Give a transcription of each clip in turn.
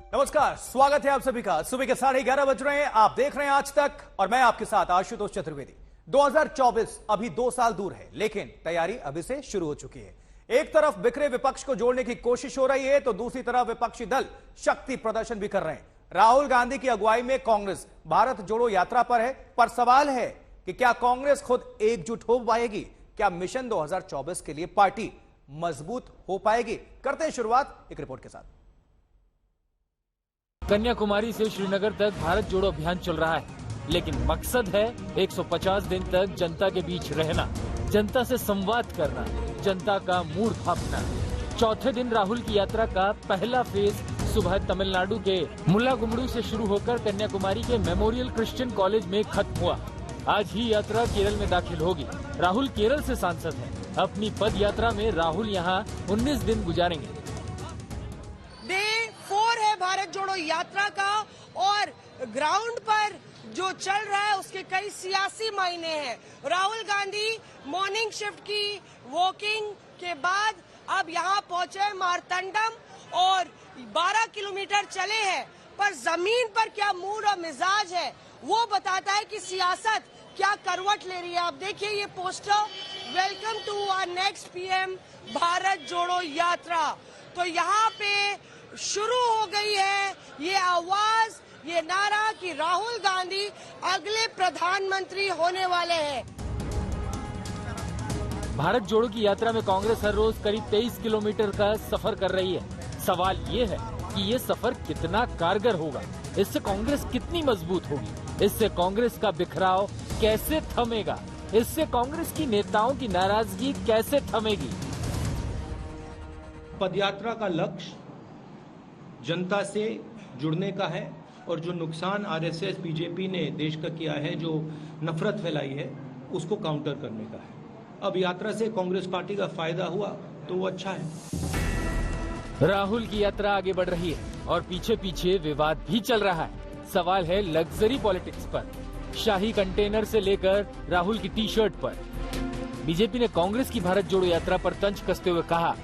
नमस्कार, स्वागत है आप सभी का। सुबह के 11:30 बज रहे हैं। आप देख रहे हैं आज तक और मैं आपके साथ आशुतोष चतुर्वेदी। 2024 अभी 2 साल दूर है, लेकिन तैयारी अभी से शुरू हो चुकी है। एक तरफ बिखरे विपक्ष को जोड़ने की कोशिश हो रही है, तो दूसरी तरफ विपक्षी दल शक्ति प्रदर्शन भी कर रहे हैं। राहुल गांधी की अगुवाई में कांग्रेस भारत जोड़ो यात्रा पर है, पर सवाल है कि क्या कांग्रेस खुद एकजुट हो पाएगी? क्या मिशन 2024 के लिए पार्टी मजबूत हो पाएगी? करते हैं शुरुआत एक रिपोर्ट के साथ। कन्याकुमारी से श्रीनगर तक भारत जोड़ो अभियान चल रहा है, लेकिन मकसद है 150 दिन तक जनता के बीच रहना, जनता से संवाद करना, जनता का मूड भापना। चौथे दिन राहुल की यात्रा का पहला फेज सुबह तमिलनाडु के मुल्लागुम्बडू से शुरू होकर कन्याकुमारी के मेमोरियल क्रिश्चियन कॉलेज में खत्म हुआ। आज ही यात्रा केरल में दाखिल होगी। राहुल केरल से सांसद हैं। अपनी पद यात्रा में राहुल यहाँ 19 दिन गुजारेंगे। भारत जोड़ो यात्रा का और ग्राउंड पर जो चल रहा है उसके कई सियासी मायने हैं। राहुल गांधी मॉर्निंग शिफ्ट की वॉकिंग के बाद अब यहाँ पहुंचे मारतंडम और 12 किलोमीटर चले हैं, पर जमीन पर क्या मूड और मिजाज है वो बताता है कि सियासत क्या करवट ले रही है। आप देखिए ये poster, welcome to our next PM Bharat Jodo Yatra. तो यहाँ पे शुरू हो गई है ये आवाज, ये नारा कि राहुल गांधी अगले प्रधानमंत्री होने वाले हैं। भारत जोड़ो की यात्रा में कांग्रेस हर रोज करीब 23 किलोमीटर का सफर कर रही है। सवाल ये है कि ये सफर कितना कारगर होगा, इससे कांग्रेस कितनी मजबूत होगी, इससे कांग्रेस का बिखराव कैसे थमेगा, इससे कांग्रेस की नेताओं की नाराजगी कैसे थमेगी। पदयात्रा का लक्ष्य जनता से जुड़ने का है और जो नुकसान आरएसएस बीजेपी ने देश का किया है, जो नफरत फैलाई है, उसको काउंटर करने का है। अब यात्रा से कांग्रेस पार्टी का फायदा हुआ तो वो अच्छा है। राहुल की यात्रा आगे बढ़ रही है और पीछे पीछे विवाद भी चल रहा है। सवाल है लग्जरी पॉलिटिक्स पर, शाही कंटेनर से लेकर राहुल की टी शर्ट पर। बीजेपी ने कांग्रेस की भारत जोड़ो यात्रा पर तंज कसते हुए कहा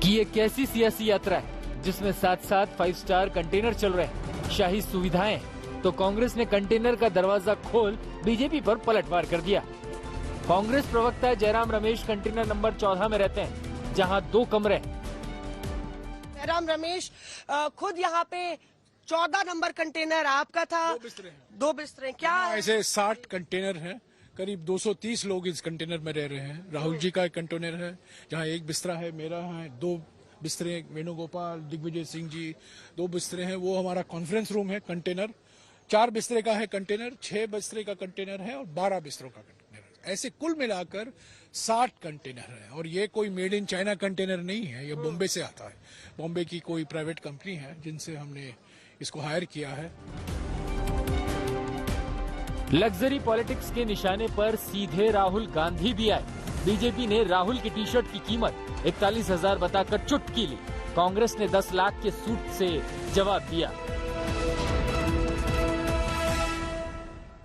कि ये कैसी सियासी यात्रा है जिसमें साथ साथ 5 स्टार कंटेनर चल रहे हैं, शाही सुविधाएं। तो कांग्रेस ने कंटेनर का दरवाजा खोल बीजेपी पर पलटवार कर दिया। कांग्रेस प्रवक्ता जयराम रमेश कंटेनर नंबर 14 में रहते हैं, जहां 2 कमरे हैं। जयराम रमेश खुद यहाँ पे 14 नंबर कंटेनर आपका था। 2 बिस्तरे क्या ऐसे 60 कंटेनर हैं, करीब 230 लोग इस कंटेनर में रह रहे हैं। राहुल जी का एक कंटेनर है जहाँ 1 बिस्तरा है, मेरा है 2 बिस्तरे, वेणुगोपाल, दिग्विजय सिंह जी 2 बिस्तरे हैं। वो हमारा कॉन्फ्रेंस रूम है। कंटेनर 4 बिस्तरे का है कंटेनर, 6 बिस्तरे का कंटेनर है और 12 बिस्तरों का कंटेनर। ऐसे कुल मिलाकर 60 कंटेनर है। और ये कोई मेड इन चाइना कंटेनर नहीं है, ये बॉम्बे से आता है। बॉम्बे की कोई प्राइवेट कंपनी है जिनसे हमने इसको हायर किया है। लग्जरी पॉलिटिक्स के निशाने पर सीधे राहुल गांधी भी आए। बीजेपी ने राहुल की टी शर्ट की कीमत 41,000 बताकर चुटकी ली। कांग्रेस ने 10 लाख के सूट से जवाब दिया।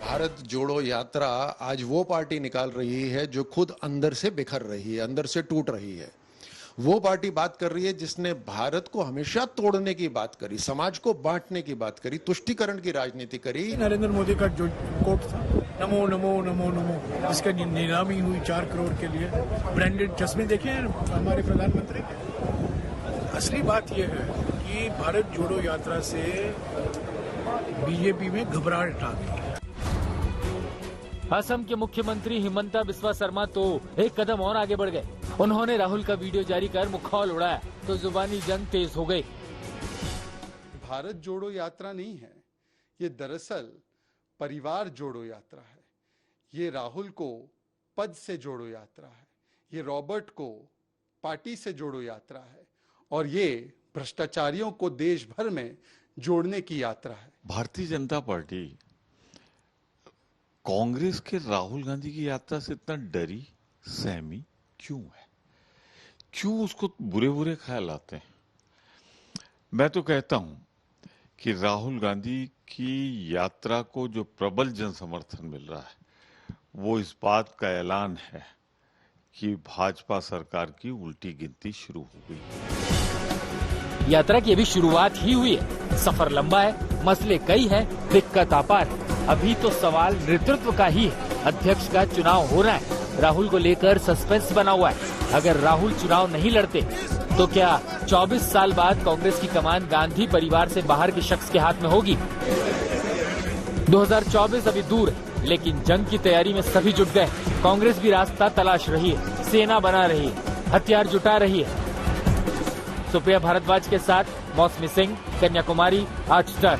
भारत जोड़ो यात्रा आज वो पार्टी निकाल रही है जो खुद अंदर से बिखर रही है, अंदर से टूट रही है। वो पार्टी बात कर रही है जिसने भारत को हमेशा तोड़ने की बात करी, समाज को बांटने की बात करी, तुष्टीकरण की राजनीति करी। नरेंद्र मोदी का जो कोट था, नमो नमो नमो नमो, जिसका नीलामी हुई 4 करोड़ के लिए। ब्रांडेड चश्मे देखे हमारे प्रधानमंत्री के। असली बात यह है कि भारत जोड़ो यात्रा से बीजेपी में घबराहट आ गई। असम के मुख्यमंत्री हिमंता बिस्वा शर्मा तो एक कदम और आगे बढ़ गए। उन्होंने राहुल का वीडियो जारी कर मुखौल उड़ाया तो जुबानी जंग तेज हो गई। भारत जोड़ो यात्रा नहीं है, ये दरअसल परिवार जोड़ो यात्रा है। ये राहुल को पद से जोड़ो यात्रा है, ये रॉबर्ट को पार्टी से जोड़ो यात्रा है और ये भ्रष्टाचारियों को देश भर में जोड़ने की यात्रा है। भारतीय जनता पार्टी कांग्रेस के राहुल गांधी की यात्रा से इतना डरी सहमी क्यों है? क्यों उसको बुरे बुरे ख्याल आते हैं? मैं तो कहता हूं कि राहुल गांधी की यात्रा को जो प्रबल जन समर्थन मिल रहा है वो इस बात का ऐलान है कि भाजपा सरकार की उल्टी गिनती शुरू हो गई। यात्रा की अभी शुरुआत ही हुई है। सफर लंबा है, मसले कई हैं, दिक्कत अपार है। अभी तो सवाल नेतृत्व का ही है। अध्यक्ष का चुनाव हो रहा है, राहुल को लेकर सस्पेंस बना हुआ है। अगर राहुल चुनाव नहीं लड़ते तो क्या 24 साल बाद कांग्रेस की कमान गांधी परिवार से बाहर के शख्स के हाथ में होगी? 2024 अभी दूर है, लेकिन जंग की तैयारी में सभी जुट गए। कांग्रेस भी रास्ता तलाश रही है, सेना बना रही है, हथियार जुटा रही है। सुप्रिया भारद्वाज के साथ मौसमी सिंह, कन्याकुमारी, आज तक।